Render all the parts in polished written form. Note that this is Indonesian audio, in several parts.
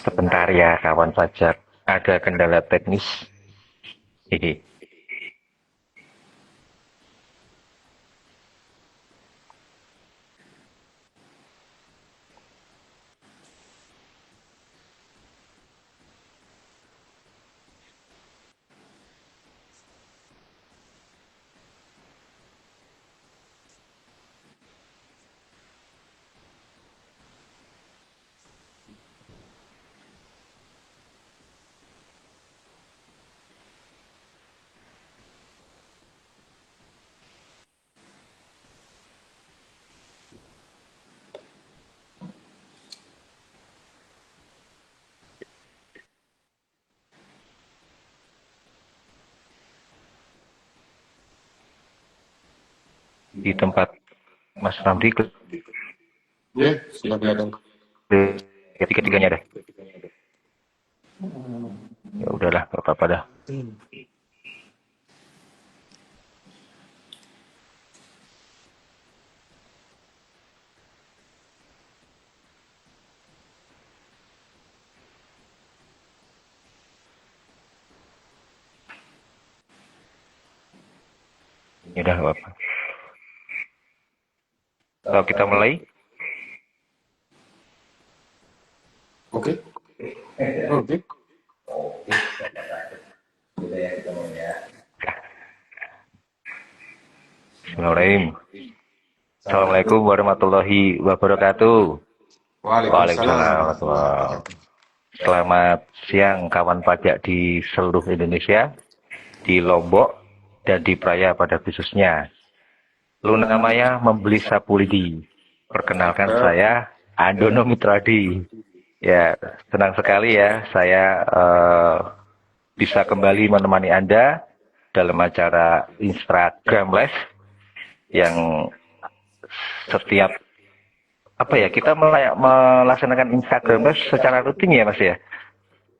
Sebentar ya kawan pajak, ada kendala teknis. Hehe. Di tempat Mas Ramdi Ya, sudah kelihatan. ketiga-tiganya deh. Ya udahlah, gak apa-apa dah. Ya udah, gak apa-apa. Kalau kita mulai, Oke, oke. Bismillahirrahmanirrahim. Assalamualaikum warahmatullahi wabarakatuh. Waalaikumsalam Waalaikumsalam warahmatullahi warahmatullahi. wabarakatuh. Selamat siang kawan pajak di seluruh Indonesia, di Lombok, dan di Praia pada khususnya. Luna Maya membeli sapu lidi. Perkenalkan Cakep. saya Andono Mitradi. Ya, senang sekali ya saya bisa kembali menemani Anda dalam acara Instagram Live yang setiap apa ya kita melaksanakan Instagram Live secara rutin ya Mas ya.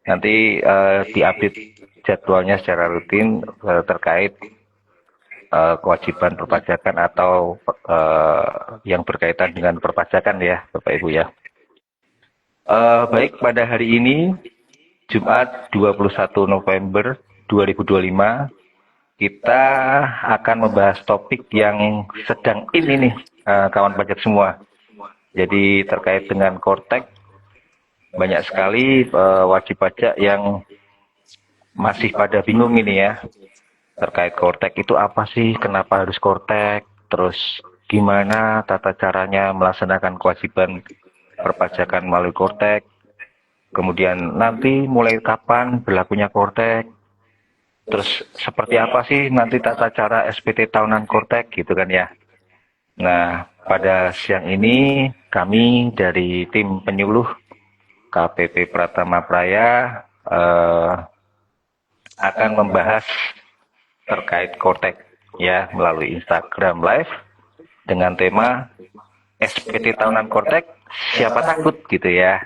Nanti diupdate jadwalnya secara rutin terkait kewajiban perpajakan atau yang berkaitan dengan perpajakan ya Bapak Ibu ya. Baik pada hari ini Jumat 21 November 2025 kita akan membahas topik yang sedang ini nih kawan pajak semua. Jadi terkait dengan Kortek banyak sekali wajib pajak yang masih pada bingung ini ya terkait Kortek itu apa sih, kenapa harus Kortek, terus gimana tata caranya melaksanakan kewajiban perpajakan melalui Kortek, kemudian nanti mulai kapan berlakunya Kortek, terus seperti apa sih nanti tata cara SPT tahunan Kortek gitu kan ya. Nah, pada siang ini kami dari tim penyuluh KPP Pratama Praya akan membahas terkait Kortek ya melalui Instagram Live dengan tema SPT tahunan Kortek siapa takut gitu ya.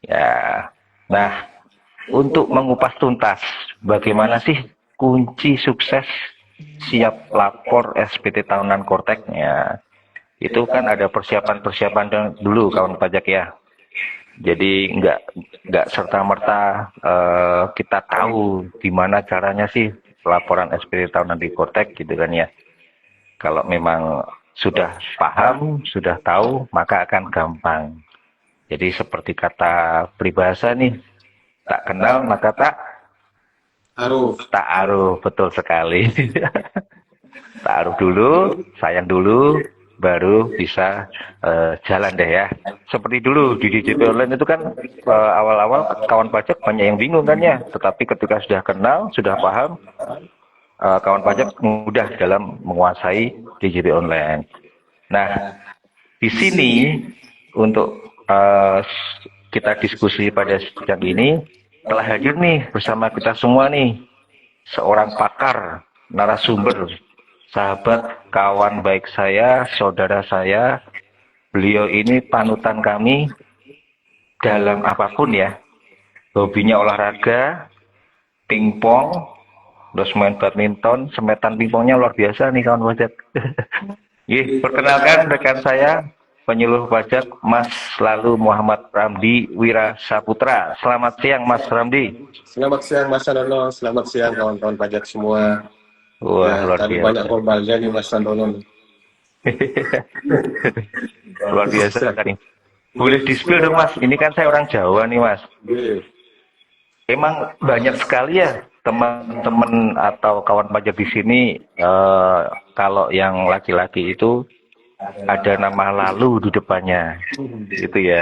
Ya. Nah, untuk mengupas tuntas bagaimana sih kunci sukses siap lapor SPT tahunan Kortek ya. Itu kan ada persiapan-persiapan dulu kawan pajak ya. Jadi nggak serta merta kita tahu gimana caranya sih laporan SPT tahunan di Kortek gitu kan ya. Kalau memang sudah paham, sudah tahu, maka akan gampang. Jadi seperti kata peribahasa nih, tak kenal maka Aruf. tak aruh, betul sekali. Taruh dulu, sayang dulu, baru bisa jalan deh ya. Seperti dulu di DJP Online itu kan awal-awal kawan pajak banyak yang bingung kan ya. Tetapi ketika sudah kenal, sudah paham, kawan pajak mudah dalam menguasai DJP Online. Nah, di sini untuk kita diskusi pada siang ini telah hadir nih bersama kita semua nih seorang pakar, narasumber, sahabat, kawan baik saya, saudara saya. Beliau ini panutan kami dalam apapun ya. Hobinya olahraga, pingpong, terus main badminton, semetan pingpongnya luar biasa nih kawan wajat. Perkenalkan rekan saya, penyuluh pajak Mas Lalu Muhammad Ramdi Wira Saputra. Selamat siang Mas Ramdi. Selamat siang Mas Sandono, selamat siang kawan-kawan pajak semua. Wah, Ya, luar tadi biasa. banyak korbannya nih Mas Sandono. Luar biasa kan ini. Boleh di-spill dong Mas, ini kan saya orang Jawa nih Mas. Oke. Emang banyak sekali ya teman-teman atau kawan pajak di sini, kalau yang laki-laki itu ada nama Lalu di depannya, gitu ya.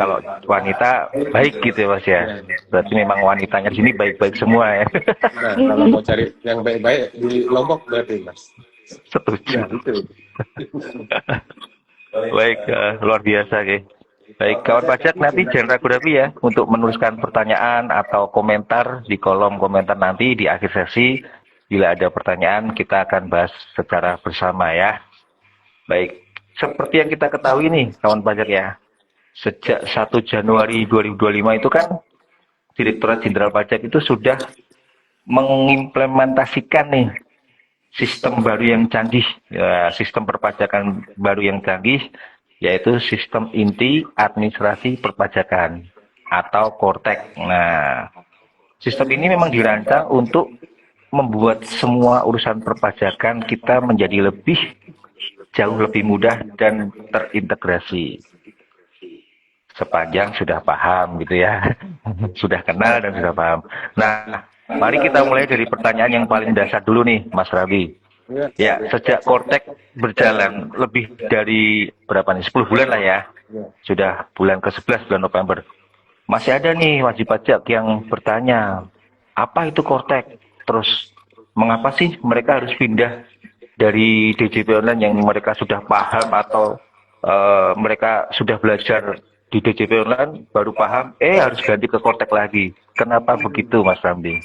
Kalau wanita baik gitu ya Mas ya. Berarti memang wanitanya di sini baik-baik semua ya. Nah, kalau mau cari yang baik-baik di Lombok berarti Mas. Setuju. Ya, itu. Baik, luar biasa ya. Baik, kawan pajak nanti jangan ragu-ragu ya untuk menuliskan pertanyaan atau komentar di kolom komentar nanti di akhir sesi. Bila ada pertanyaan kita akan bahas secara bersama ya. Baik, seperti yang kita ketahui nih kawan pajak ya. Sejak 1 Januari 2025 itu kan Direktorat Jenderal Pajak itu sudah mengimplementasikan nih sistem baru yang canggih, ya, sistem perpajakan baru yang canggih, yaitu sistem inti administrasi perpajakan atau Kortek. Nah, sistem ini memang dirancang untuk membuat semua urusan perpajakan kita menjadi jauh lebih mudah dan terintegrasi. Sepanjang sudah paham gitu ya, sudah kenal dan sudah paham. Nah, mari kita mulai dari pertanyaan yang paling dasar dulu nih, Mas Rabi. Ya, sejak Kortek berjalan lebih dari berapa nih? 10 bulan lah ya. Sudah bulan ke-11, bulan November. Masih ada nih wajib pajak yang bertanya, apa itu Kortek? Terus, mengapa sih mereka harus pindah dari DJP online yang mereka sudah paham atau mereka sudah belajar di DJP online baru paham, harus ganti ke Kortek lagi. Kenapa begitu, Mas Ramdi?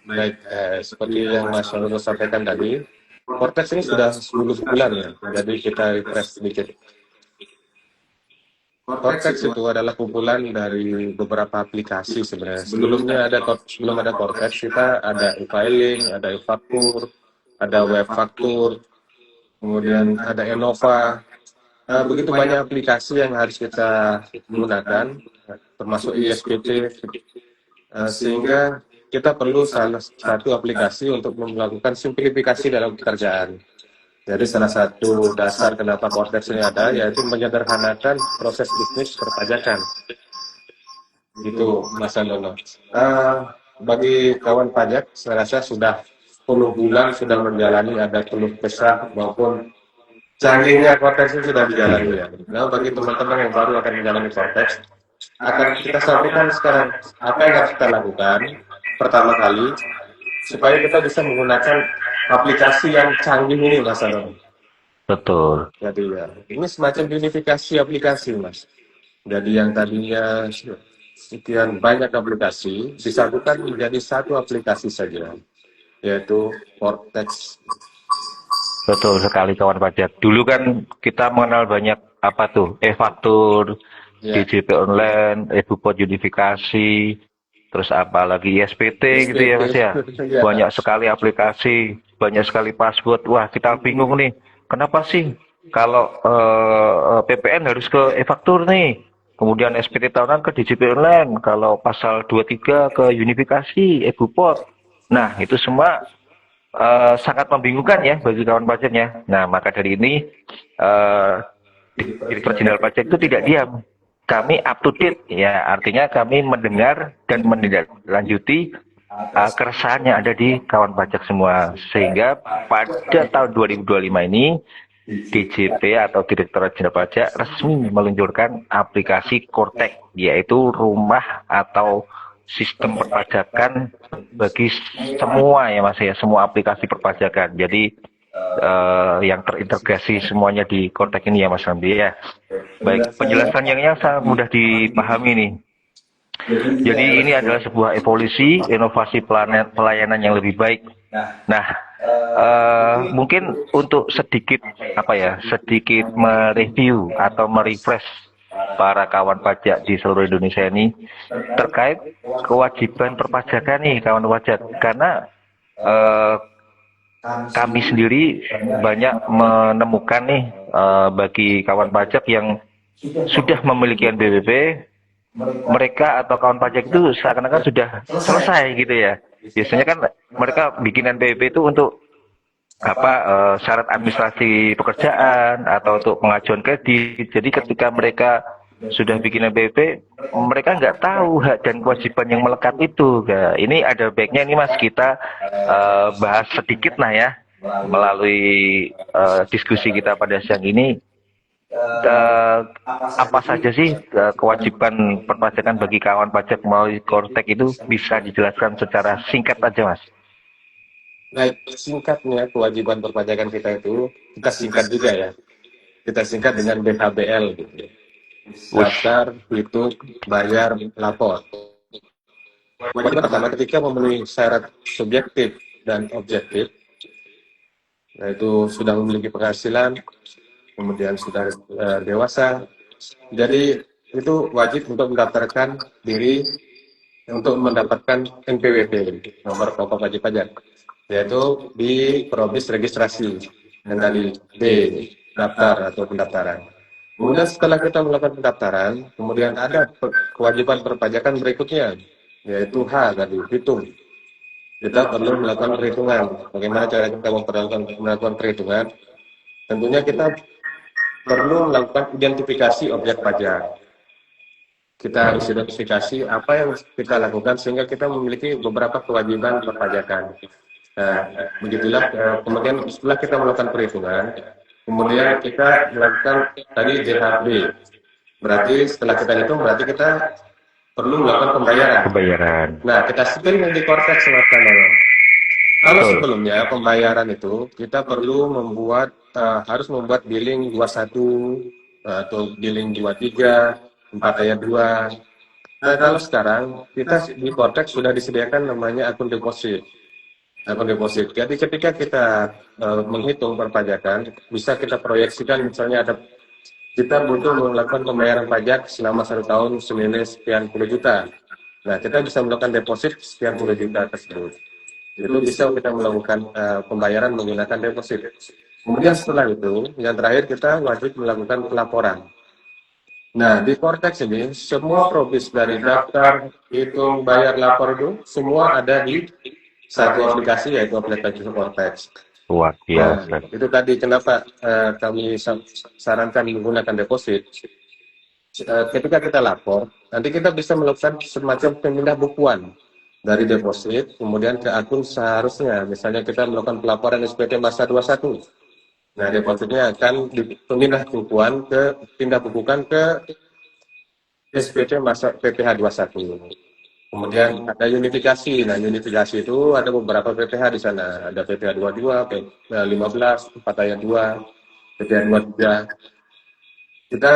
Baik, seperti yang Mas Sandono sampaikan tadi, Cortex ini sudah 10 bulan ya, jadi kita refresh sedikit. Cortex itu adalah kumpulan dari beberapa aplikasi sebenarnya. Sebelum ada Cortex, kita ada e-filing, ada e-faktur, ada web faktur, kemudian ada Enova. Begitu banyak aplikasi yang harus kita gunakan, termasuk ISPT, sehingga kita perlu salah satu aplikasi untuk melakukan simplifikasi dalam pekerjaan. Jadi salah satu dasar kenapa Cortex ini ada, yaitu menyederhanakan proses bisnis perpajakan. Gitu, Mas Sandono. Bagi kawan pajak, saya rasa sudah 10 bulan sudah menjalani, ada keluh kesah maupun canggihnya Cortex ini sudah dijalani ya. Nah, bagi teman-teman yang baru akan menjalani Cortex, akan kita sampaikan sekarang apa yang harus kita lakukan pertama kali supaya kita bisa menggunakan aplikasi yang canggih ini, Mas Anton. Betul. Jadi ya, ini semacam unifikasi aplikasi, Mas. Jadi yang tadinya sekian banyak aplikasi disatukan menjadi satu aplikasi saja, yaitu Cortex. Betul sekali kawan pajak. Dulu kan kita mengenal banyak apa tuh, e-faktur, DJP online, e-bupot unifikasi, terus apa lagi ISPT gitu ya Mas ya. Banyak sekali aplikasi, banyak sekali password. Wah, kita bingung nih. Kenapa sih kalau PPN harus ke e-faktur nih? Kemudian SPT tahunan ke DJP online, kalau pasal 23 ke unifikasi, e-bupot. Nah, itu semua sangat membingungkan ya bagi kawan pajaknya. Nah, maka dari ini Direktur Jenderal Pajak itu tidak diam. Kami up to date, ya artinya kami mendengar dan menindaklanjuti keresahan yang ada di kawan pajak semua. Sehingga pada tahun 2025 ini DJP atau Direktorat Jenderal Pajak resmi meluncurkan aplikasi Kortek, yaitu rumah atau sistem perpajakan bagi semua ya Mas ya, semua aplikasi perpajakan. Jadi yang terintegrasi semuanya di Kortek ini ya Mas Ramdi ya. Baik, penjelasannya sangat mudah dipahami nih. Jadi ini adalah sebuah evolusi, inovasi pelayanan yang lebih baik. Nah, mungkin untuk sedikit mereview atau merefresh para kawan pajak di seluruh Indonesia ini terkait kewajiban perpajakan nih kawan pajak, karena kami sendiri banyak menemukan nih bagi kawan pajak yang sudah memiliki NPWP, mereka atau kawan pajak itu seakan-akan sudah selesai gitu ya. Biasanya kan mereka bikin NPWP itu untuk syarat administrasi pekerjaan atau untuk pengajuan kredit. Jadi ketika mereka sudah bikin NPWP, mereka nggak tahu hak dan kewajiban yang melekat itu. Nah, ini ada baiknya ini Mas kita bahas sedikit lah ya melalui diskusi kita pada siang ini. Apa saja sih kewajiban perpajakan bagi kawan pajak melalui Kortek itu bisa dijelaskan secara singkat aja Mas? Nah, singkatnya kewajiban perpajakan kita itu, kita singkat juga ya. Kita singkat dengan DHBL gitu. Daftar, hitung, bayar, lapor. Kewajiban pertama ketika memenuhi syarat subjektif dan objektif, yaitu sudah memiliki penghasilan, kemudian sudah dewasa. Jadi itu wajib untuk mendaftarkan diri untuk mendapatkan NPWP, nomor pokok wajib pajak, yaitu di Probis registrasi yang tadi D, daftar atau pendaftaran. Kemudian setelah kita melakukan pendaftaran, kemudian ada kewajiban perpajakan berikutnya, yaitu H tadi, hitung. Kita perlu melakukan perhitungan. Bagaimana cara kita melakukan perhitungan? Tentunya kita perlu melakukan identifikasi objek pajak. Kita harus identifikasi apa yang kita lakukan sehingga kita memiliki beberapa kewajiban perpajakan. Nah, begitulah kemudian setelah kita melakukan perhitungan, kemudian kita melakukan tadi DHB. Berarti setelah kita hitung, berarti kita perlu melakukan pembayaran. Nah, kita screen di Kortek semacam mana. Kalau sebelumnya pembayaran itu kita perlu harus membuat billing 21 atau billing 23, 4 ayat 2. Nah, kalau sekarang kita di Kortek sudah disediakan namanya akun deposit. Akun deposit. Jadi ketika kita menghitung perpajakan, bisa kita proyeksikan misalnya kita butuh melakukan pembayaran pajak selama 1 tahun senilai sekian puluh juta. Nah, kita bisa melakukan deposit sekian puluh juta tersebut. Itu bisa kita melakukan pembayaran menggunakan deposit. Kemudian setelah itu, yang terakhir kita wajib melakukan pelaporan. Nah, di Kortek ini, semua probis dari daftar, hitung, bayar, lapor itu, semua ada di satu aplikasi, yaitu aplikasi Kortek. Wah, nah, itu tadi kenapa kami sarankan menggunakan deposit. Ketika kita lapor, nanti kita bisa melakukan semacam pemindah bukuan dari deposit, kemudian ke akun seharusnya. Misalnya kita melakukan pelaporan SPT masa 21. Nah, depositnya akan dipindah bukukan ke SPT masa PPH 21. Kemudian ada unifikasi. Nah, unifikasi itu ada beberapa PPH di sana. Ada PPH 22, PPH 15, 4 ayat 2, PPH 23. Kita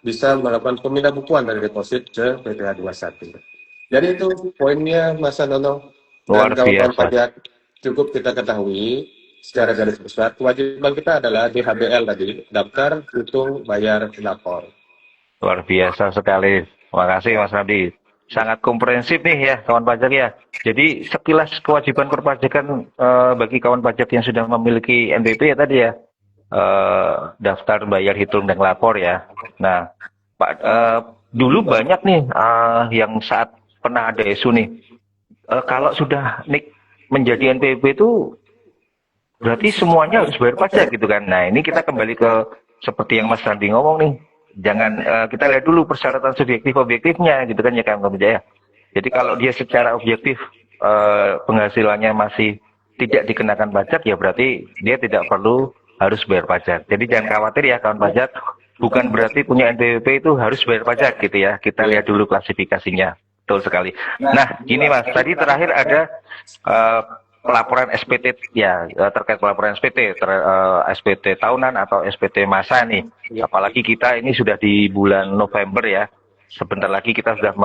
bisa melakukan pemindah bukuan dari deposit ke PPH 21. Jadi itu poinnya Mas Anono dan kawan-kawan pajak. Cukup kita ketahui secara garis besar kewajiban kita adalah DHBL tadi, daftar, hitung, bayar, lapor. Luar biasa sekali. Terima kasih Mas Ramdi. Sangat komprehensif nih ya kawan pajak ya. Jadi sekilas kewajiban perpajakan bagi kawan pajak yang sudah memiliki NPWP ya tadi ya. Daftar, bayar, hitung, dan lapor ya. Nah, Pak, dulu banyak nih yang saat pernah ada isu nih, kalau sudah menjadi NPWP itu berarti semuanya harus bayar pajak gitu kan. Nah, ini kita kembali ke seperti yang Mas Randi ngomong nih, jangan kita lihat dulu persyaratan subjektif objektifnya gitu kan ya kawan pajak ya. Jadi kalau dia secara objektif penghasilannya masih tidak dikenakan pajak ya berarti dia tidak perlu harus bayar pajak. Jadi jangan khawatir ya kawan pajak, bukan berarti punya NPWP itu harus bayar pajak gitu ya. Kita lihat dulu klasifikasinya. Betul sekali. Nah, ini Mas, tadi terakhir ada pelaporan SPT ya, terkait pelaporan SPT, SPT tahunan atau SPT masa nih. Apalagi kita ini sudah di bulan November ya. Sebentar lagi kita sudah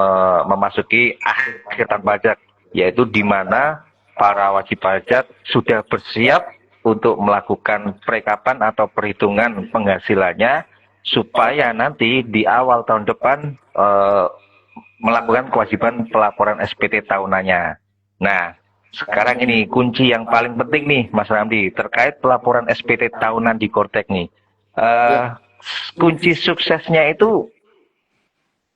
memasuki akhir tahun pajak, yaitu di mana para wajib pajak sudah bersiap untuk melakukan perekapan atau perhitungan penghasilannya supaya nanti di awal tahun depan melakukan kewajiban pelaporan SPT tahunannya. Nah, Sekarang ini kunci yang paling penting nih, Mas Ramdi, terkait pelaporan SPT tahunan di Kortek nih. Eh, Ya, kunci suksesnya itu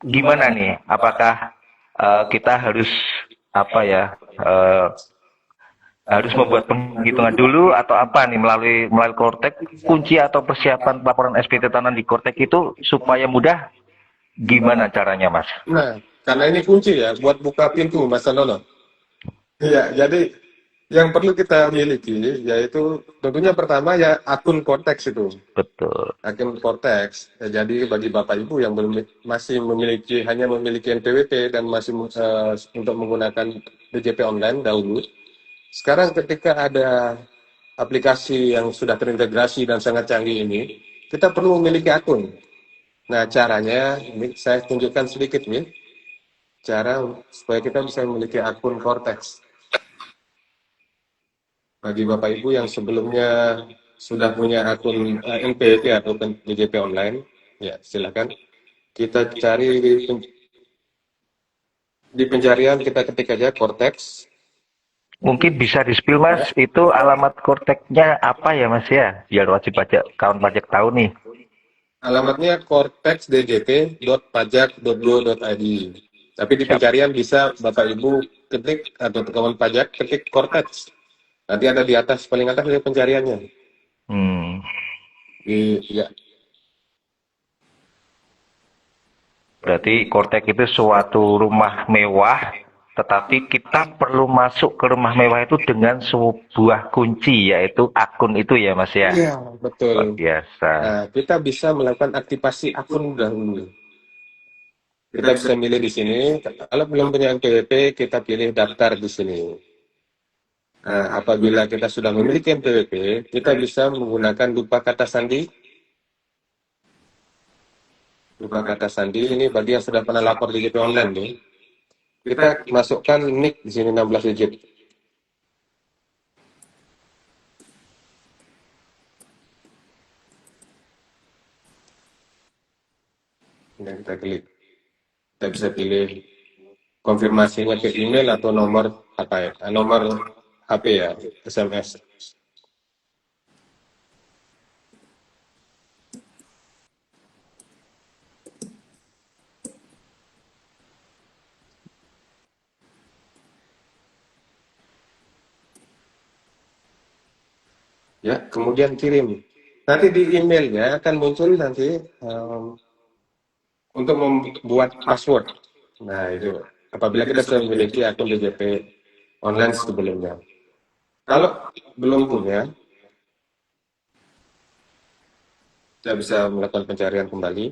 gimana nih? Apakah kita harus apa ya? eh, harus membuat penghitungan dulu atau apa nih melalui Kortek? Kunci atau persiapan pelaporan SPT tahunan di Kortek itu supaya mudah, gimana caranya, Mas? nah, karena ini kunci ya buat buka pintu, Mas Sanono. Iya, jadi yang perlu kita miliki yaitu tentunya pertama ya akun Cortex itu. Betul. Akun Cortex. Ya, jadi bagi Bapak Ibu yang belum masih hanya memiliki NPWP dan masih untuk menggunakan DJP online dahulu, sekarang ketika ada aplikasi yang sudah terintegrasi dan sangat canggih ini, kita perlu memiliki akun. Nah, caranya ini saya tunjukkan sedikit nih, cara supaya kita bisa memiliki akun Cortex. Bagi Bapak Ibu yang sebelumnya sudah punya akun NPWP atau DJP online, ya silakan kita cari di pencarian, kita ketik aja Cortex. Mungkin bisa di-spill, Mas, Ya. itu alamat Korteknya apa ya, Mas ya? Biar wajib pajak, kawan pajak tahu nih. Alamatnya cortexdjp.pajak.go.id. Tapi di Siap. pencarian bisa Bapak Ibu ketik atau kawan pajak ketik Cortex. Nanti ada di atas, paling atas ada pencariannya. Hmm, Ya, berarti Kortek itu suatu rumah mewah, tetapi kita perlu masuk ke rumah mewah itu dengan sebuah kunci, yaitu akun itu ya, Mas ya? iya betul. Luar biasa. Nah, kita bisa melakukan aktivasi akun dahulu. Kita bisa milih di sini. Kalau belum punya NPWP, kita pilih daftar di sini. Nah, apabila kita sudah memiliki NPWP, kita bisa menggunakan lupa kata sandi. Lupa kata sandi ini bagi yang sudah pernah lapor di GP online nih. Kita masukkan nick di sini 16 digit. Dan kita klik. Kita bisa pilih konfirmasinya ke email atau nomor apa ya? Nomor HP ya, SMS. Ya, kemudian kirim. Nanti di emailnya akan muncul nanti untuk membuat password. Nah, itu apabila kita sudah memiliki akun DJP online sebelumnya. Kalau belum punya, kita bisa melakukan pencarian kembali.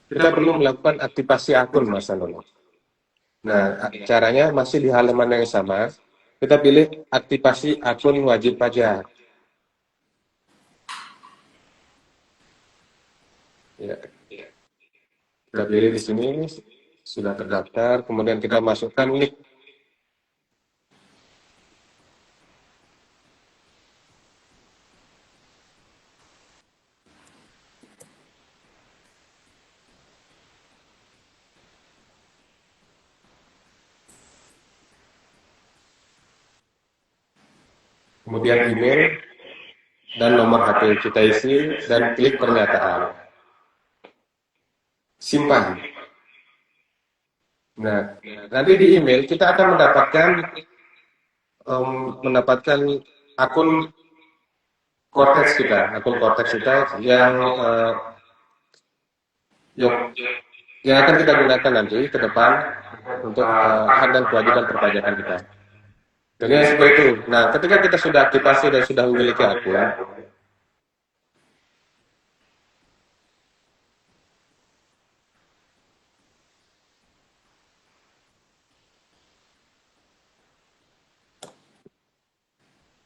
Kita perlu melakukan aktivasi akun, Mas Anono. Nah, caranya masih di halaman yang sama. Kita pilih aktivasi akun wajib pajak. Ya, kita pilih di sini sudah terdaftar. Kemudian kita masukkan nick. Kemudian email dan nomor HP kita isi dan klik pernyataan. Simpan. Nah, nanti di email kita akan mendapatkan akun akun Cortex kita yang yang akan kita gunakan nanti ke depan untuk hak dan kewajiban perpajakan kita. Jadi seperti itu. Nah, ketika kita sudah aktivasi dan sudah memiliki akun,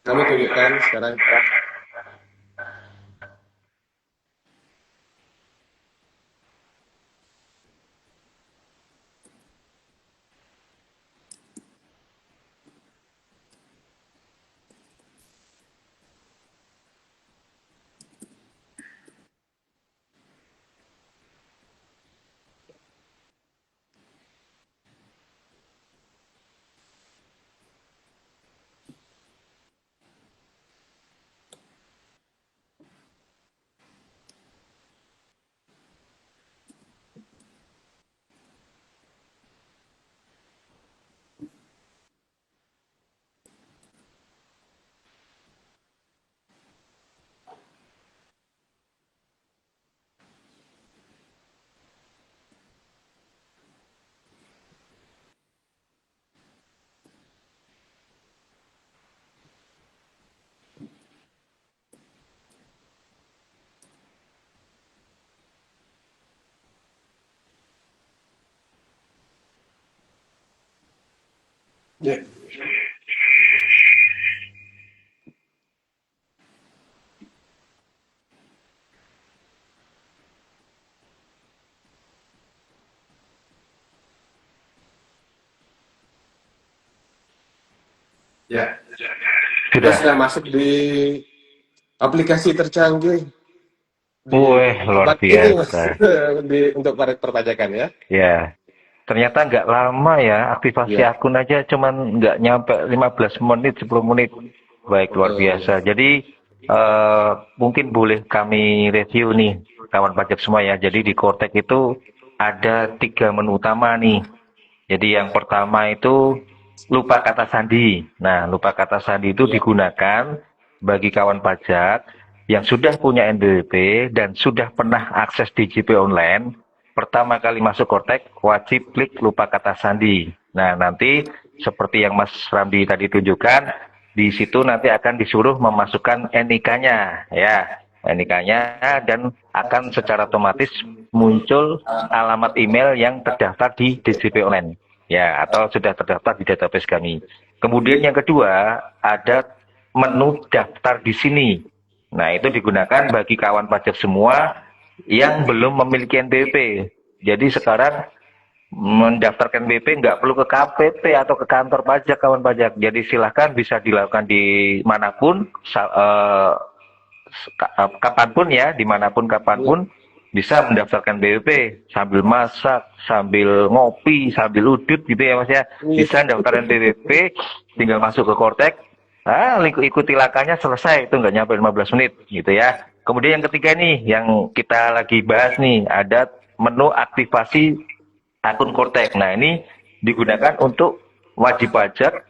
kami tunjukkan sekarang. Ya. Ya. Kita Sudah. sudah masuk di aplikasi tercanggih di Wih, luar abad ini, Mas. biasa. Untuk perpajakan ya. Ya, ternyata nggak lama ya, aktivasi Ya, akun aja cuman nggak nyampe 15 menit, 10 menit. Baik, luar betul. biasa. Jadi, mungkin boleh kami review nih, kawan pajak semua ya. Jadi di Kortek itu ada 3 menu utama nih. Jadi yang pertama itu lupa kata sandi. Nah, lupa kata sandi itu Ya. digunakan bagi kawan pajak yang sudah punya NPWP dan sudah pernah akses DJP online. Pertama kali masuk Kortek, wajib klik lupa kata sandi. Nah, nanti seperti yang Mas Ramdi tadi tunjukkan, di situ nanti akan disuruh memasukkan NIK-nya, ya. NIK-nya dan akan secara otomatis muncul alamat email yang terdaftar di DJP online. Ya, atau sudah terdaftar di database kami. Kemudian yang kedua, ada menu daftar di sini. Nah, itu digunakan bagi kawan pajak semua yang belum memiliki NPWP. Jadi sekarang mendaftarkan BP nggak perlu ke KPP atau ke kantor pajak kawan pajak. Jadi silahkan bisa dilakukan di manapun, kapanpun ya, dimanapun kapanpun bisa mendaftarkan BPP sambil masak, sambil ngopi, sambil udut gitu ya Mas ya. Bisa mendaftarkan BPP, tinggal masuk ke Kortek, ikuti langkahnya selesai, itu nggak nyampe 15 menit gitu ya. Kemudian yang ketiga nih, yang kita lagi bahas nih, ada menu aktivasi akun Kortek. Nah ini digunakan untuk wajib pajak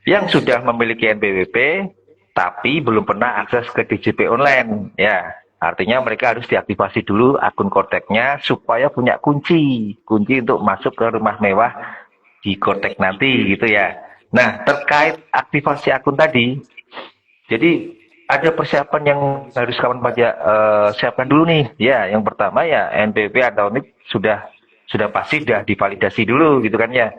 yang sudah memiliki NPWP tapi belum pernah akses ke DJP online ya, artinya mereka harus diaktifasi dulu akun Korteknya supaya punya kunci untuk masuk ke rumah mewah di Kortek nanti gitu ya. Nah, terkait aktivasi akun tadi, jadi ada persiapan yang harus kawan pajak siapkan dulu nih ya. Yang pertama ya NPWP atau NIP sudah pasti sudah divalidasi dulu gitu kan ya.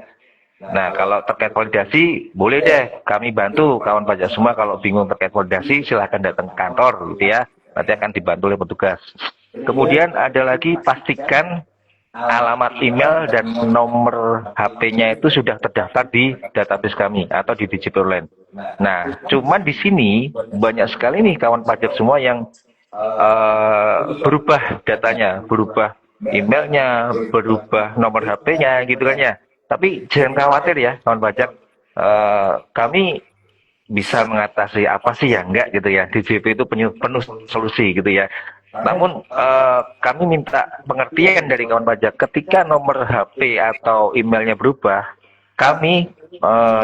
Nah, kalau terkait validasi, boleh deh kami bantu kawan pajak semua. Kalau bingung terkait validasi, silahkan datang ke kantor, gitu ya. Nanti akan dibantu oleh petugas. Kemudian ada lagi pastikan alamat email dan nomor HP-nya itu sudah terdaftar di database kami atau di DJP Online. Nah, cuman di sini banyak sekali nih kawan pajak semua yang berubah datanya, berubah emailnya, berubah nomor HP-nya gitu kan ya. Tapi jangan khawatir ya kawan pajak, kami bisa mengatasi apa sih ya enggak gitu ya. DJP itu penuh solusi gitu ya. Namun kami minta pengertian dari kawan pajak ketika nomor HP atau emailnya berubah, kami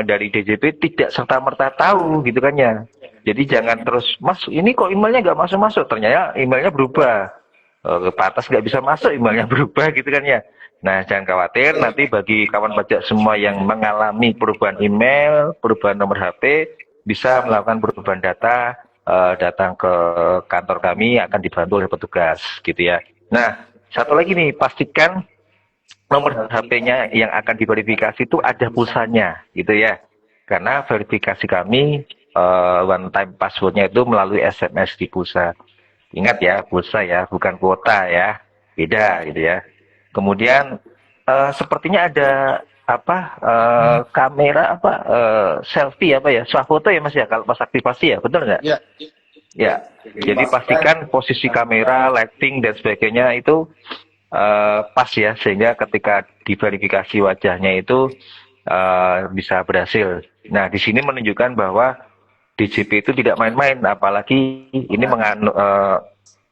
dari DJP tidak serta-merta tahu gitu kan ya. Jadi jangan terus, Mas ini kok emailnya nggak masuk-masuk, ternyata emailnya berubah. Ke atas nggak bisa masuk, emailnya berubah gitu kan ya. Nah jangan khawatir, nanti bagi kawan pajak semua yang mengalami perubahan email, perubahan nomor HP, bisa melakukan perubahan data, datang ke kantor kami akan dibantu oleh petugas gitu ya. Nah satu lagi nih, pastikan nomor HP-nya yang akan diverifikasi itu ada pulsanya gitu ya. Karena verifikasi kami one time passwordnya itu melalui SMS di pulsa. Ingat ya, pulsa ya, bukan kuota ya. Beda gitu ya. Kemudian sepertinya ada apa kamera apa selfie apa ya, swafoto ya Mas ya kalau pas aktivasi ya, betul nggak? Ya. Ya. Jadi pastikan posisi kamera, lighting dan sebagainya itu pas ya, sehingga ketika diverifikasi wajahnya itu bisa berhasil. Nah, di sini menunjukkan bahwa DJP itu tidak main-main, apalagi ini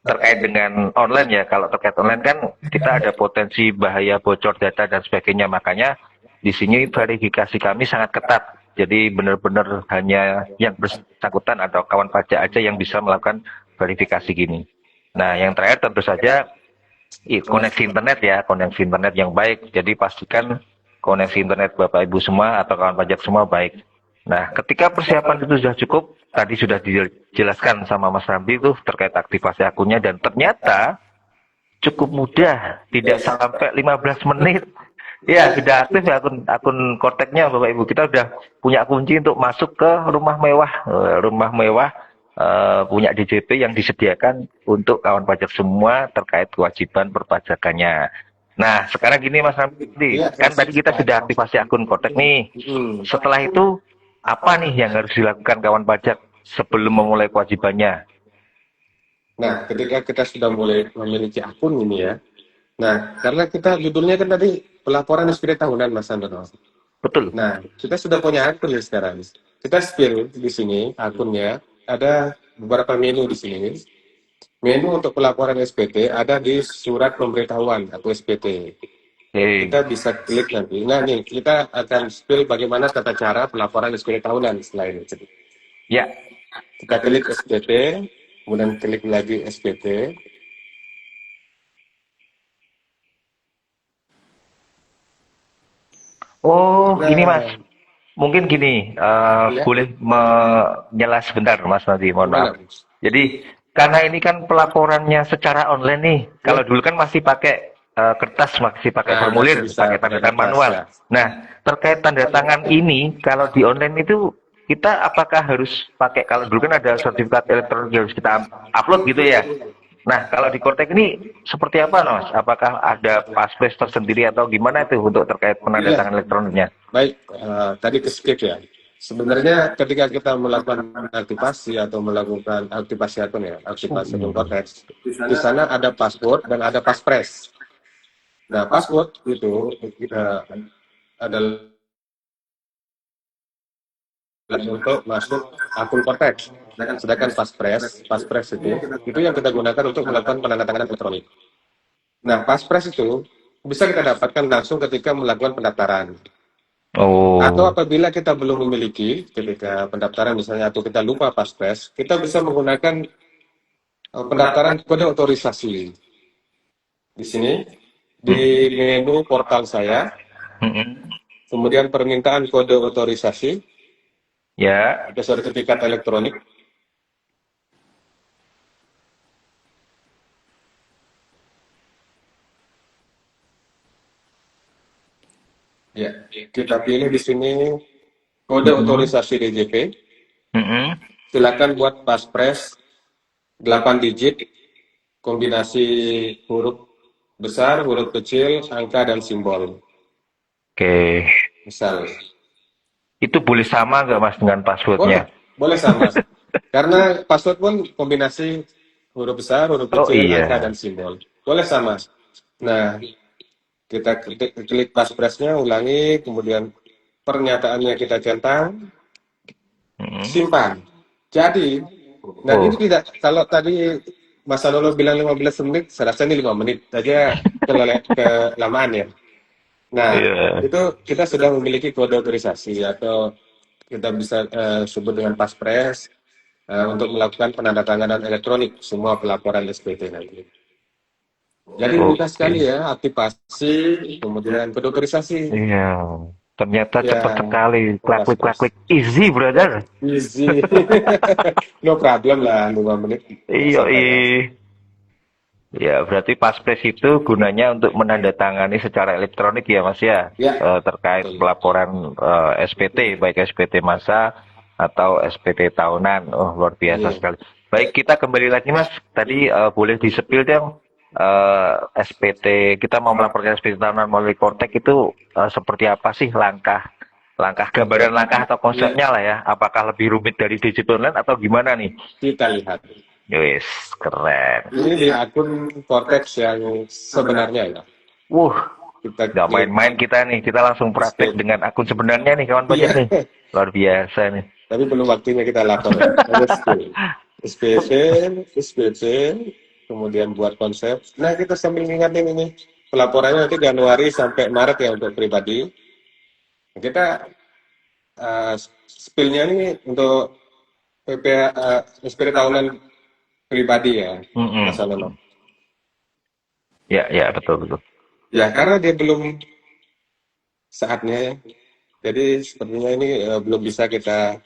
terkait dengan online ya. Kalau terkait online kan kita ada potensi bahaya bocor data dan sebagainya. Makanya di sini verifikasi kami sangat ketat. Jadi benar-benar hanya yang bersangkutan atau kawan pajak aja yang bisa melakukan verifikasi gini. Nah, yang terakhir tentu saja koneksi internet ya, koneksi internet yang baik. Jadi pastikan koneksi internet Bapak Ibu semua atau kawan pajak semua baik. Nah, ketika persiapan itu sudah cukup, tadi sudah dijelaskan sama Mas Ramdi itu terkait aktivasi akunnya dan ternyata cukup mudah, tidak sampai 15 menit Iya, sudah aktif ya akun akun kontaknya Bapak Ibu. Kita udah punya kunci untuk masuk ke rumah mewah. Rumah mewah punya DJP yang disediakan untuk kawan pajak semua terkait kewajiban perpajakannya. Nah, sekarang gini Mas Ramli, Iya, kan tadi kita sudah aktifasi akun kontak nih. mm. Setelah itu apa nih yang harus dilakukan kawan pajak sebelum memulai kewajibannya? Nah, ketika kita sudah mulai memiliki akun ini ya, nah, karena kita judulnya kan tadi pelaporan SPT tahunan Mas Andono. Betul. Nah, kita sudah punya akun ya sekarang. Kita spill di sini akunnya, ada beberapa menu di sini. Menu untuk pelaporan SPT ada di surat pemberitahuan atau SPT. Oke. Kita bisa klik nanti. Nah, nih kita akan spill bagaimana tata cara pelaporan SPT tahunan setelah ini. Ya. Kita klik SPT, kemudian klik lagi SPT. Oh, ini Mas. Nah, Mungkin gini, ya, boleh menyela sebentar Mas nanti, mohon maaf. gimana? Jadi, karena ini kan pelaporannya secara online nih. Kalau Ya, dulu kan masih pakai kertas, masih pakai nah masih formulir, bisa pakai pakai tanda tangan kertas manual. ya. Nah, terkait tanda tangan ini, kalau di online itu kita apakah harus pakai, kalau dulu kan ada sertifikat elektronik yang harus kita upload gitu ya. Nah, kalau di Kortek ini seperti apa, Mas? Apakah ada password tersendiri atau gimana itu untuk terkait Iya, penandatangan elektroniknya? baik. Tadi ke skip ya. Sebenarnya ketika kita melakukan aktivasi atau melakukan aktivasi akun ya, aktivasi akun Cortex, di sana ada password dan ada passphrase. Nah, password itu adalah untuk masuk akun Cortex. Sedangkan passphrase itu yang kita gunakan untuk melakukan penandatanganan elektronik. Nah, passphrase itu bisa kita dapatkan langsung ketika melakukan pendaftaran. Atau Oh, apabila kita belum memiliki ketika pendaftaran misalnya atau kita lupa passphrase, kita bisa menggunakan pendaftaran kode otorisasi. Di sini di mm, menu portal saya, mm-mm. kemudian permintaan kode otorisasi, Ya, ada sertifikat elektronik. Ya, kita pilih di sini kode mm-mm. otorisasi DJP. Mm-mm. Silakan buat passphrase 8 digit kombinasi huruf besar, huruf kecil, angka dan simbol. Oke. Misal, Itu boleh sama nggak Mas dengan passwordnya? boleh, boleh sama. Karena password pun kombinasi huruf besar, huruf Oh kecil, angka iya. dan simbol. Boleh sama. Nah, kita klik passphrase-nya, ulangi, kemudian pernyataannya kita centang, Mm-mm. simpan. Jadi, nah ini Oh, tidak, kalau tadi Mas Anolo bilang 15 menit, saya rasa ini 5 menit saja kelamaan ya. Nah, iya. itu kita sudah memiliki kode otorisasi atau kita bisa sebut dengan passphrase untuk melakukan penandatanganan elektronik semua pelaporan SPT nanti. Jadi mudah Oke. sekali ya aktivasi, kemudian kode otorisasi. Iya. Ternyata cepat Ya, sekali. Klik klik klik passphrase. klik. Easy, brother. Easy. No problem lah, 5 menit Iya, santai aja. iya. Ya, berarti Paspres itu gunanya untuk menandatangani secara elektronik ya, Mas ya, Ya, terkait betul. pelaporan SPT, baik SPT masa atau SPT tahunan. Oh, luar biasa Iya. sekali. Baik, kita kembali lagi, Mas. Tadi boleh disepil dong SPT, kita mau melaporkan SPT tahunan melalui Kortek itu seperti apa sih langkah gambaran langkah atau Iya, konsepnya lah ya. Apakah lebih rumit dari digital online atau gimana nih? kita lihat. Wis, keren. Ini di akun Cortex yang sebenarnya ya. Wuh, Kita nggak klik main-main kita nih, kita langsung praktek SPT. dengan akun sebenarnya nih kawan pajak Iya, nih. Luar biasa nih. tapi belum waktunya kita lapor ya. Ada skill. SPT, SPT, kemudian buat konsep. Nah, kita sambil ngingatin ini. Pelaporannya nanti Januari sampai Maret ya untuk pribadi. Kita uh, spillnya ini untuk PPH SPT tahunan pribadi ya, Mas Mm-mm. Anono. Ya, ya, betul, betul. Ya, karena dia belum saatnya ya. Jadi sepertinya ini belum bisa kita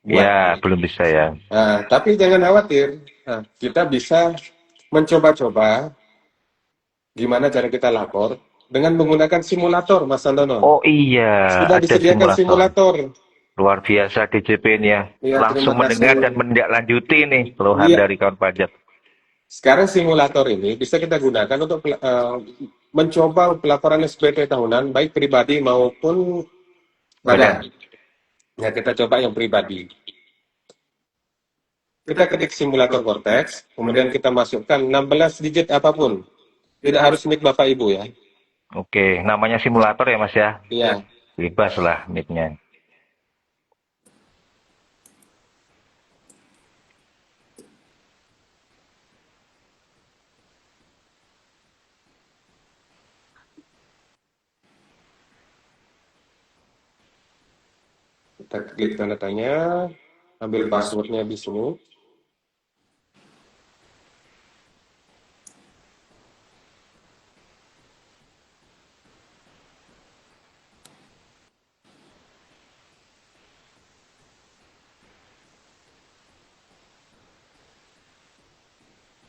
buat. Ya, belum bisa ya. Nah, tapi jangan khawatir. Nah, kita bisa mencoba-coba gimana cara kita lapor. dengan menggunakan simulator, Mas Oh Sandono. iya, Sudah ada disediakan simulator. simulator. Luar biasa DJP-nya. Ya, terima Langsung mendengar dan kasih. menindaklanjuti nih keluhan Iya, dari kawan pajak. sekarang simulator ini bisa kita gunakan untuk mencoba pelaporan SPT tahunan, baik pribadi maupun badan. Badan. Ya, kita coba yang pribadi. Kita ketik simulator Cortex, kemudian kita masukkan 16 digit apapun. Tidak harus nik Bapak Ibu ya. Oke, namanya simulator ya Mas ya. Iya, Bebas lah nicknya. kita klik tanda tanya, ambil passwordnya di sini.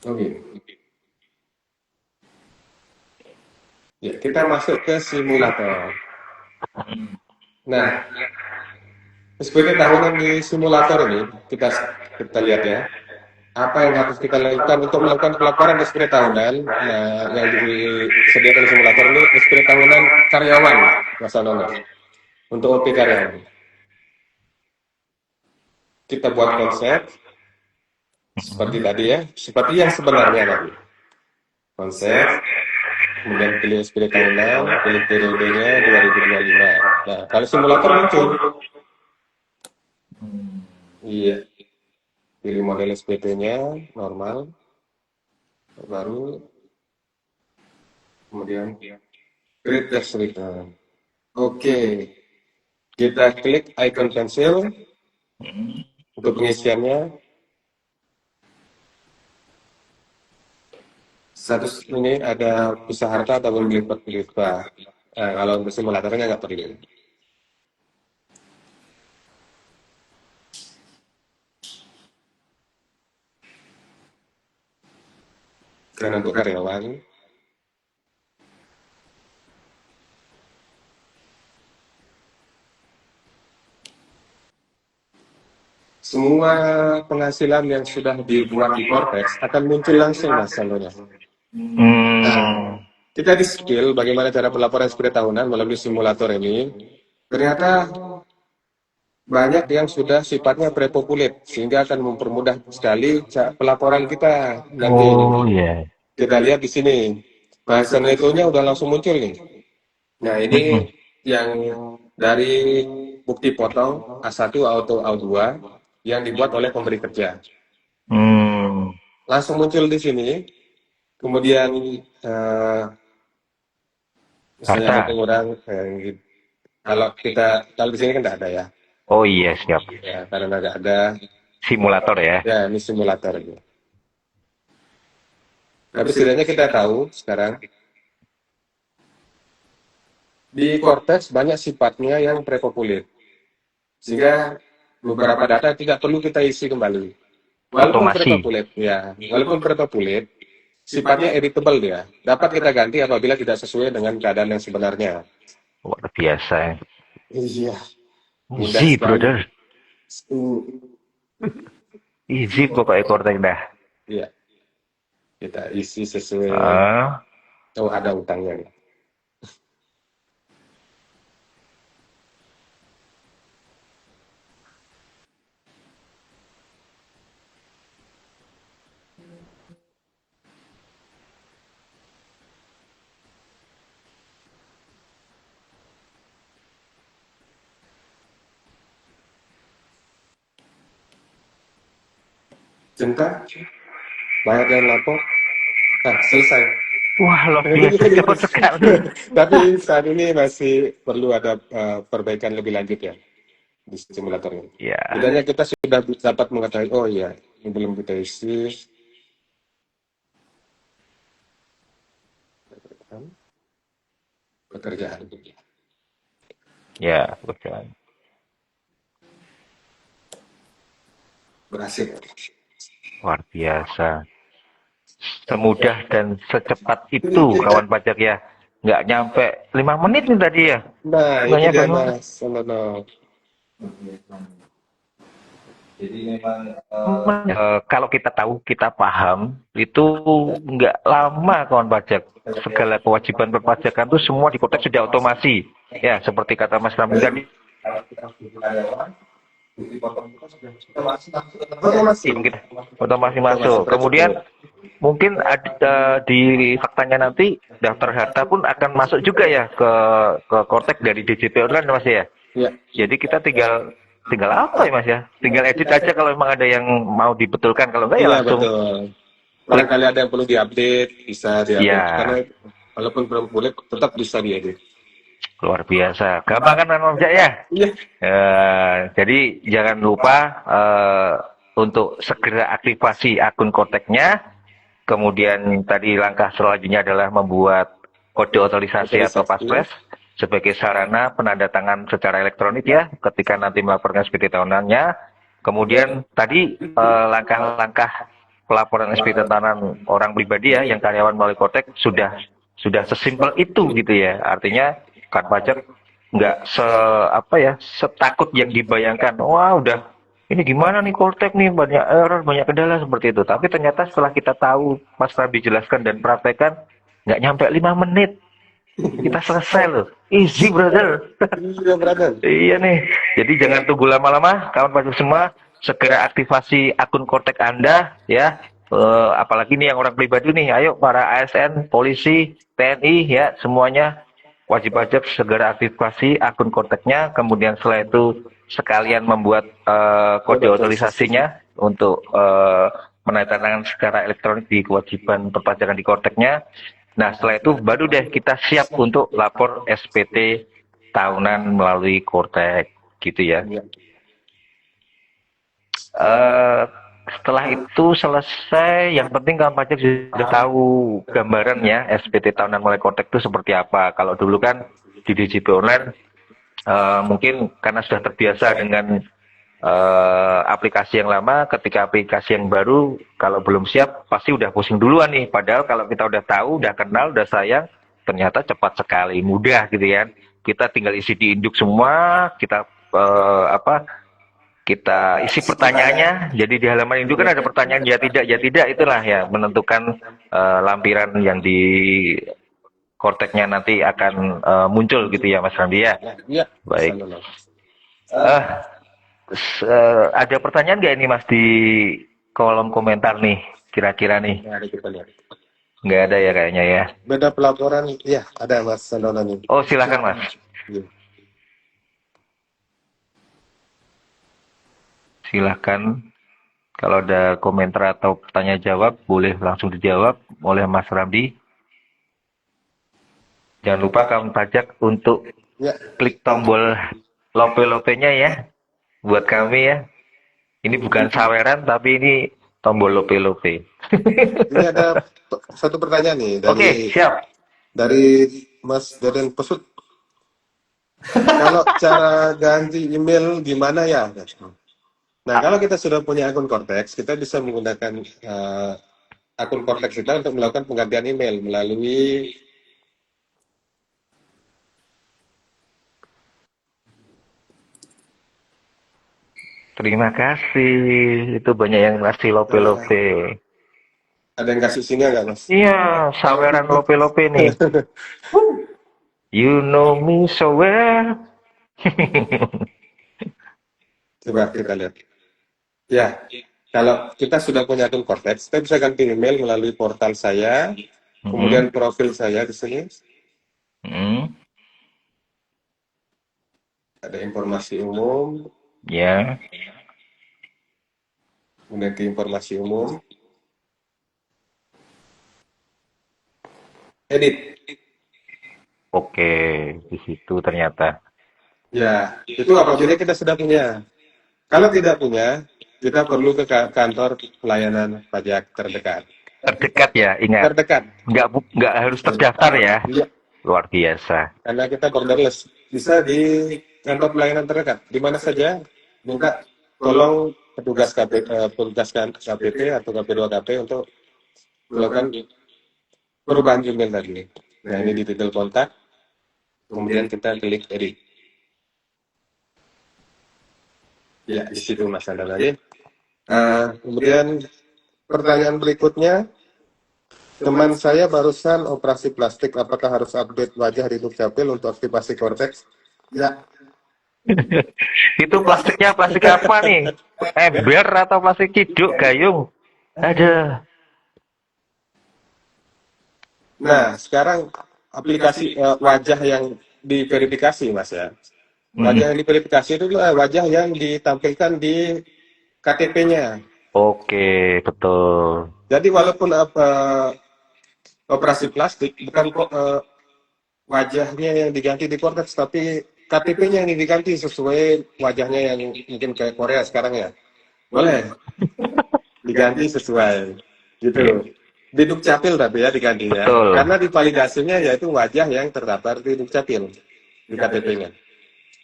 Oke. Ya, kita masuk ke simulator. Nah, SPT tahunan di simulator ini kita lihat ya. Apa yang harus kita lakukan untuk melakukan pelaporan SPT tahunan? Nah, yang disediakan di simulator ini SPT tahunan karyawan, Mas Anono. Untuk OP karyawan. Kita buat konsep seperti tadi ya, seperti yang sebenarnya tadi. Konsep, kemudian pilih SPT tahunan, pilih periodenya 2025. Nah, kalau simulator muncul. Iya, pilih model SPT-nya normal, baru kemudian create tax return. Oke, kita klik icon pensil untuk pengisiannya. Status ini ada pisah harta atau berlipat-lipat. Nah, kalau untuk simulatornya nggak perlu. Dan untuk karyawan, semua penghasilan yang sudah dibuat di Cortex akan muncul langsung Mas saldonya. Hmm. Kita di skill bagaimana cara pelaporan SPT tahunan melalui simulator ini. Ternyata banyak yang sudah sifatnya pre-populate sehingga akan mempermudah sekali pelaporan kita nanti. Oh iya. Kita lihat di sini bahasa netonya udah langsung muncul nih. Nah ini yang dari bukti potong A1 atau A2 yang dibuat oleh pemberi kerja. Hmm. Langsung muncul di sini. Kemudian misalnya ada Harta. pengurang gitu. Kalau di sini kan tidak ada ya. Oh iya siap. Ya karena tidak ada. Simulator ya. Ya ini simulator ini. Tapi setidaknya kita tahu sekarang di Cortex banyak sifatnya yang pre-populate. Sehingga beberapa data tidak perlu kita isi kembali. Walaupun Otomasi. pre-populate, ya, walaupun pre-populate, sifatnya editable dia. Dapat kita ganti apabila tidak sesuai dengan keadaan yang sebenarnya. Luar biasa ya. Iya, mudah Easy sekali. brother. Easy pokoknya kortek dah. Iya, kita isi sesuai. Ah. Oh, ada utangnya nih. Cinta, bayar dan lapor. Nah, selesai. Wah luar biasa cepat sekali. Tapi saat ini masih perlu ada perbaikan lebih lanjut ya di simulator ini. Ya. Setidaknya kita sudah dapat mengetahui, oh iya, ini belum kita isi. Pekerjaan. Ya betul. Berhasil. Luar biasa. Semudah dan secepat itu kawan pajak ya nggak nyampe 5 menit nih tadi ya. Nah, Nggak itu nyampe dia 5 menit. Mas Sandono. Kalau kita tahu, kita paham, itu nggak lama kawan pajak. Segala kewajiban perpajakan itu semua di Kotek sudah otomasi. Ya, seperti kata Mas Ramli tadi, Otomasi, mungkin otomasi otomasi masuk. Kemudian prosedur. mungkin ada di faktanya nanti daftar harta pun akan masuk juga ya ke Kotek dari DJP Online Mas ya. Ya, Jadi kita tinggal tinggal apa ya Mas ya? Tinggal edit aja kalau memang ada yang mau dibetulkan. Kalau enggak ya iya langsung betul. klik. Barangkali ada yang perlu diupdate, bisa diupdate. Karena Ya, walaupun belum boleh, tetap bisa diedit. luar biasa. Gampang kan Mas Jack ya? Iya, Jadi jangan lupa untuk segera aktifasi akun Koteknya. Kemudian tadi langkah selanjutnya adalah membuat kode otorisasi atau otorisasi. passphrase sebagai sarana penandatangan secara elektronik ya ketika nanti melaporkan SPT tahunannya. Kemudian tadi langkah-langkah pelaporan SPT tahunan orang pribadi ya yang karyawan melalui Kotek sudah sesimpel itu gitu ya. Artinya kan pajak nggak apa ya setakut yang dibayangkan. Wah udah ini gimana nih Koltek nih banyak error banyak kendala seperti itu. Tapi ternyata setelah kita tahu Mas Rabi jelaskan dan praktekkan nggak nyampe 5 menit kita selesai loh. Easy brother. Iya, brother. Iya nih. Jadi jangan tunggu lama-lama kawan pajak semua segera aktifasi akun Koltek Anda ya. Apalagi nih yang orang pribadi nih, ayo para ASN, polisi, TNI ya semuanya wajib pajak segera aktifasi akun Koteknya, kemudian setelah itu sekalian membuat kode Otorisasi. otorisasinya untuk menandatangani secara elektronik di kewajiban perpajakan di Koteknya. Nah, setelah itu baru deh kita siap untuk lapor SPT tahunan melalui Kotek, gitu ya. Iya. Eh, Setelah itu selesai, yang penting kawan pajak sudah tahu gambaran ya SPT tahunan melalui Kotek itu seperti apa. Kalau dulu kan di DJP Online mungkin karena sudah terbiasa dengan aplikasi yang lama, ketika aplikasi yang baru kalau belum siap pasti udah pusing duluan nih. Padahal kalau kita udah tahu, udah kenal, udah sayang, ternyata cepat sekali, mudah gitu ya. Kita tinggal isi di induk semua, kita kita isi pertanyaannya. Jadi di halaman induk kan ada pertanyaan ya tidak itulah ya menentukan lampiran yang di korteknya nanti akan muncul gitu ya Mas Randi ya. Iya, Mas Baik. Sandono. Eh ada pertanyaan nggak ini Mas di kolom komentar nih kira-kira nih? Mari kita lihat. Nggak ada ya kayaknya ya. Beda pelaporan, iya ada Mas Sandono nih. Oh silakan Mas. Iya. Silakan. Kalau ada komentar atau tanya jawab boleh langsung dijawab oleh Mas Ramdi. Jangan lupa kawan pajak untuk Ya, klik tombol lope-lopenya ya buat kami ya. Ini bukan saweran tapi ini tombol lope-lope. ini ada satu pertanyaan nih Oke, siap. dari Mas Deden Pesut. Kalau cara ganti email gimana ya? Nah, kalau kita sudah punya akun Cortex, kita bisa menggunakan akun Cortex kita untuk melakukan penggantian email melalui Terima kasih. Itu banyak yang ngasih lope-lope. ada yang kasih sini nggak, Mas? Iya, saweran lope-lope nih. You know me so well. Coba kita lihat. Ya, kalau kita sudah punya akun Cortex, kita bisa ganti email melalui portal saya, kemudian profil saya di sini. Ada informasi umum, Ya. kemudian ke informasi umum, edit. Oke, di situ ternyata. Ya, itu apabila kita sudah punya. Kalau tidak punya, kita perlu ke kantor pelayanan pajak terdekat. Terdekat ya, ingat. Terdekat, Nggak harus terdaftar ya. iya, Luar biasa. karena kita borderless. Bisa di kantor pelayanan terdekat, di mana saja. Minta tolong petugas KPP atau KP2KP untuk melakukan perubahan email tadi. Nah, ini di titel kontak, kemudian kita klik edit. Ya, di situ Mas Anda tadi. Kemudian pertanyaan berikutnya, teman saya barusan operasi plastik, apakah harus update wajah di Dukcapil untuk aktivasi Cortex? Ya, Itu plastiknya plastik apa nih? Ember atau plastik ciduk, gayung? Ada. nah sekarang aplikasi wajah yang diverifikasi Mas ya. Wajah yang diverifikasi itu adalah wajah yang ditampilkan di KTP-nya. Oke, betul. Jadi walaupun operasi plastik bukan wajahnya yang diganti di Cortex, tapi KTP-nya yang diganti sesuai wajahnya yang mungkin kayak Korea sekarang ya. Boleh diganti sesuai gitu. Di Dukcapil tapi ya digantinya. Betul. Karena di validasinya yaitu wajah yang terdaftar di Dukcapil di KTP-nya.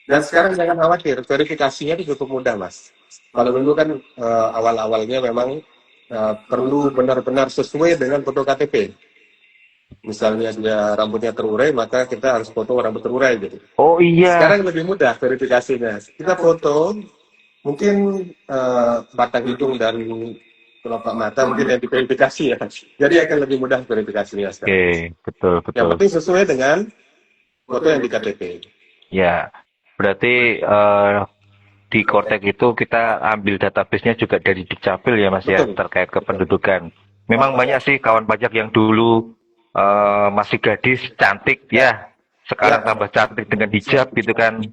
Dan sekarang jangan khawatir, verifikasinya itu cukup mudah Mas. Kalau dulu kan awal-awalnya memang perlu benar-benar sesuai dengan foto KTP. Misalnya dia rambutnya terurai, maka kita harus foto rambut terurai gitu. Oh iya. Sekarang lebih mudah verifikasinya. Kita foto mungkin batang hidung dan kelopak mata mungkin yang diverifikasi ya. Jadi akan lebih mudah verifikasinya sekarang. Oke, betul, Yang betul. penting sesuai dengan foto yang di KTP. Ya, berarti di Cortex itu kita ambil database-nya juga dari Dukcapil ya Mas ya, Betul. terkait kependudukan. Memang banyak sih kawan pajak yang dulu masih gadis, cantik ya, sekarang Ya. tambah cantik dengan hijab gitu kan.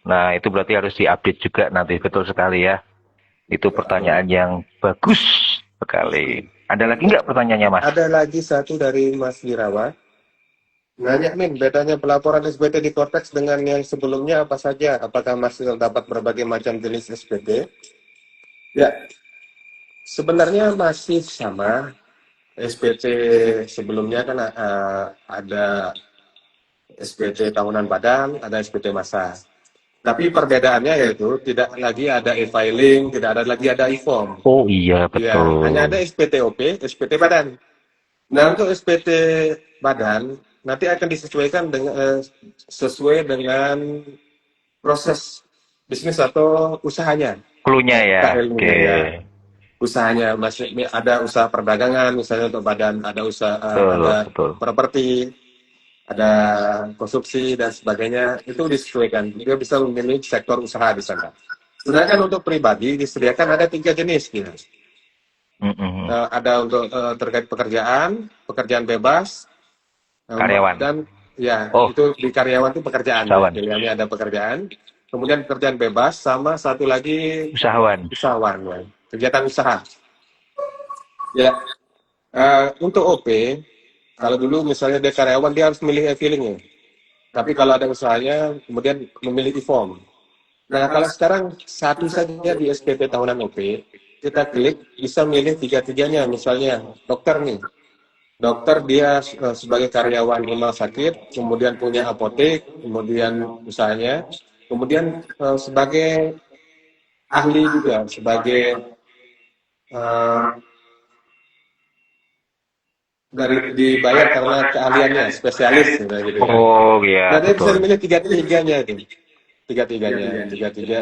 Nah, itu berarti harus diupdate juga nanti, betul sekali ya. Itu pertanyaan yang bagus sekali. Ada lagi nggak pertanyaannya Mas? Ada lagi satu dari Mas Wirawa. Nanya Min, bedanya pelaporan SPT di Cortex dengan yang sebelumnya apa saja? Apakah masih terdapat berbagai macam jenis SPT? Ya, sebenarnya masih sama. SPT sebelumnya kan ada SPT tahunan badan, ada SPT massa. Tapi perbedaannya yaitu tidak lagi ada e-filing, tidak ada lagi ada e-form. Oh iya, Ya, betul. hanya ada SPT OP, SPT badan. Nah, untuk SPT badan nanti akan disesuaikan dengan sesuai dengan proses bisnis atau usahanya. Clue-nya ya. KL-nya Oke. ya. Usahanya masih ada usaha perdagangan, misalnya untuk badan ada usaha Betul, ada betul. properti, ada konstruksi dan sebagainya, itu disesuaikan. Dia bisa memilih sektor usaha di sana. Sedangkan untuk pribadi disediakan ada 3 jenis gitu. Ada untuk terkait pekerjaan bebas, Karyawan. dan ya Oh. itu di karyawan itu pekerjaan. Usahawan. Pilihannya ada pekerjaan, kemudian pekerjaan bebas, sama satu lagi Usahawan. usahawan, ya. Kegiatan usaha. Ya, untuk OP, kalau dulu misalnya dia karyawan dia harus memilih e-filing ya. Tapi kalau ada usahanya, kemudian memilih e-form. Nah, kalau sekarang satu saja di SPT tahunan OP, kita klik bisa milih tiga-tiganya. Misalnya dokter nih, dokter dia sebagai karyawan rumah sakit, kemudian punya apotek, kemudian usahanya, kemudian sebagai ahli juga, sebagai dari dibayar karena keahliannya, spesialis gitu ya. Oh iya, Nah, dia bisa betul. memilih tiga-tiganya itu. Tiga-tiga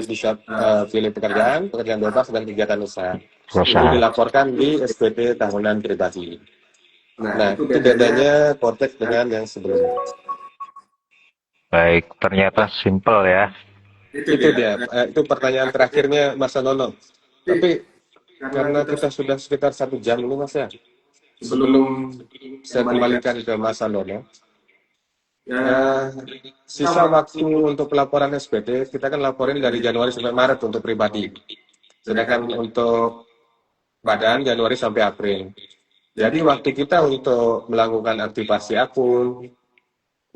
bisa pilih pekerjaan bebas dan kegiatan usaha. Itu Usaha. dilaporkan di SPT tahunan pribadi. Nah, itu bedanya Cortex dengan yang sebelumnya. Baik, ternyata simple ya. Itu dia. Itu pertanyaan terakhirnya Mas Nono. Tapi karena kita sudah sekitar 1 jam ini Mas ya, sebelum saya kembalikan ke Mas Nono, sisa waktu untuk pelaporan SPT kita kan laporin dari Januari sampai Maret untuk pribadi. Sedangkan untuk badan Januari sampai April. Jadi waktu kita untuk melakukan aktivasi akun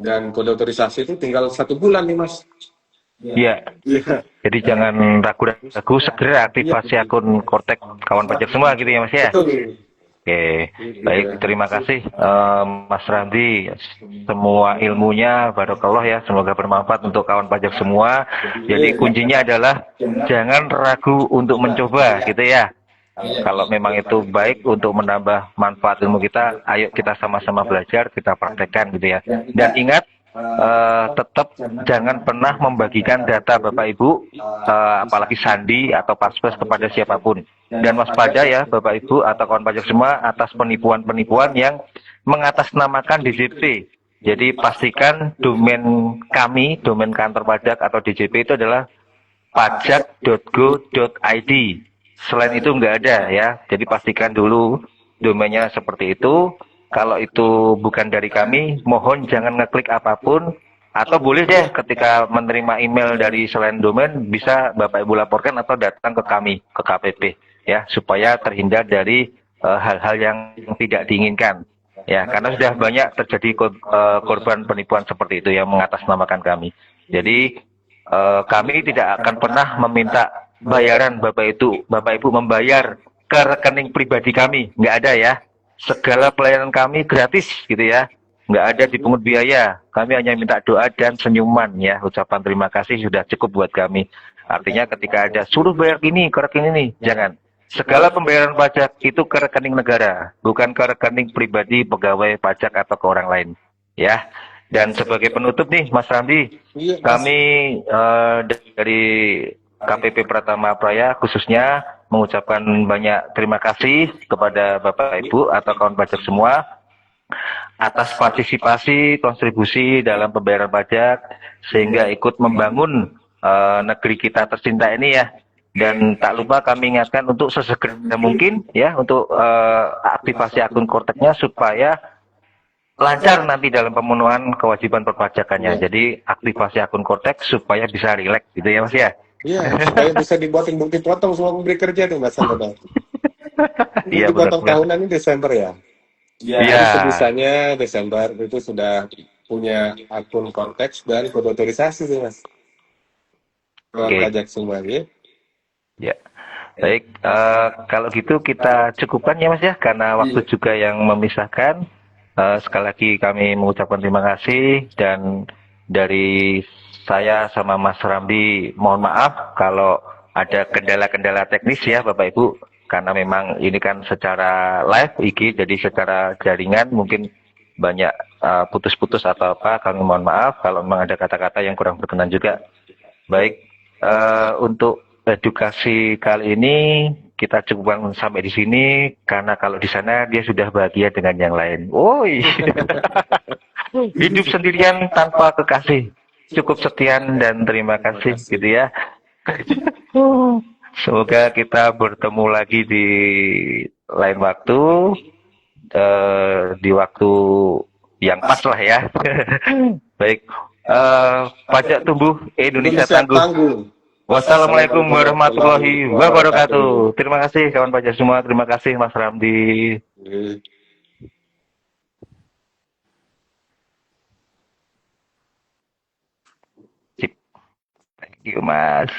dan kode otorisasi itu tinggal 1 bulan nih Mas. Iya. Iya. Jadi jangan ragu-ragu, segera aktivasi akun Cortex kawan pajak semua gitu ya Mas ya. Betul. Oke, baik, terima kasih Mas Randi, semua ilmunya barokallah ya, semoga bermanfaat untuk kawan pajak semua. Jadi kuncinya adalah jangan ragu untuk mencoba gitu ya. Kalau memang itu baik untuk menambah manfaat ilmu kita, ayo kita sama-sama belajar, kita praktekkan gitu ya. Dan ingat, tetap jangan pernah membagikan data Bapak Ibu, apalagi sandi atau paspes kepada siapapun. Dan waspada ya Bapak Ibu atau kawan pajak semua atas penipuan-penipuan yang mengatasnamakan DJP. Jadi pastikan domain kami, domain kantor pajak atau DJP itu adalah pajak.go.id. Selain itu nggak ada ya. Jadi pastikan dulu domainnya seperti itu. Kalau itu bukan dari kami, mohon jangan ngeklik apapun. Atau boleh deh ketika menerima email dari selain domain, bisa Bapak Ibu laporkan atau datang ke kami, ke KPP. Ya, supaya terhindar dari hal-hal yang tidak diinginkan. Ya, karena sudah banyak terjadi korban penipuan seperti itu yang mengatasnamakan kami. Jadi kami tidak akan pernah meminta bayaran Bapak Ibu membayar ke rekening pribadi kami, nggak ada ya. Segala pelayanan kami gratis gitu ya, nggak ada dipungut biaya. Kami hanya minta doa dan senyuman ya, ucapan terima kasih sudah cukup buat kami. Artinya ketika ada suruh bayar ini ke rekening ini, jangan. Segala pembayaran pajak itu ke rekening negara, bukan ke rekening pribadi pegawai pajak atau ke orang lain. Ya, dan sebagai penutup nih, Mas Ramdi, Iya, Mas. kami dari KPP Pratama Praya khususnya mengucapkan banyak terima kasih kepada Bapak Ibu atau kawan pajak semua atas partisipasi kontribusi dalam pembayaran pajak sehingga ikut membangun negeri kita tercinta ini ya. Dan tak lupa kami ingatkan untuk sesegera mungkin ya untuk aktivasi akun Korteknya supaya lancar nanti dalam pemenuhan kewajiban perpajakannya. Iya. Jadi aktivasi akun Kortek supaya bisa rileks gitu ya Mas ya. Iya, supaya bisa dibuatin bukti potong semua pemberi kerja tuh Mas Sandoda. Iya Bukti potong benar-benar. tahunan ini Desember ya. Iya, Jadi sebisanya Desember itu sudah punya akun konteks dan kode otorisasi tuh Mas. Kawan oke. pajak semua ya. Ya. Baik, kalau gitu kita cukupkan ya Mas ya, karena waktu juga yang memisahkan. Sekali lagi kami mengucapkan terima kasih dan dari saya sama Mas Ramdi mohon maaf kalau ada kendala-kendala teknis ya Bapak Ibu, karena memang ini kan secara live IG, jadi secara jaringan mungkin banyak putus-putus atau apa, kami mohon maaf kalau memang ada kata-kata yang kurang berkenan juga. Baik, untuk edukasi kali ini kita cukupkan sampai di sini karena kalau di sana dia sudah bahagia dengan yang lain. Woi, hidup sendirian tanpa kekasih. Cukup sekian dan terima Terima kasih kasih. gitu ya. Semoga kita bertemu lagi di lain waktu, di waktu yang pas lah ya. Baik, pajak tumbuh, Indonesia Indonesia tangguh. tangguh. Wassalamualaikum Assalamualaikum warahmatullahi warahmatullahi wabarakatuh. wabarakatuh. Terima kasih kawan pajak semua. Terima kasih Mas Ramdi. Oke. Sip. Thank you Mas.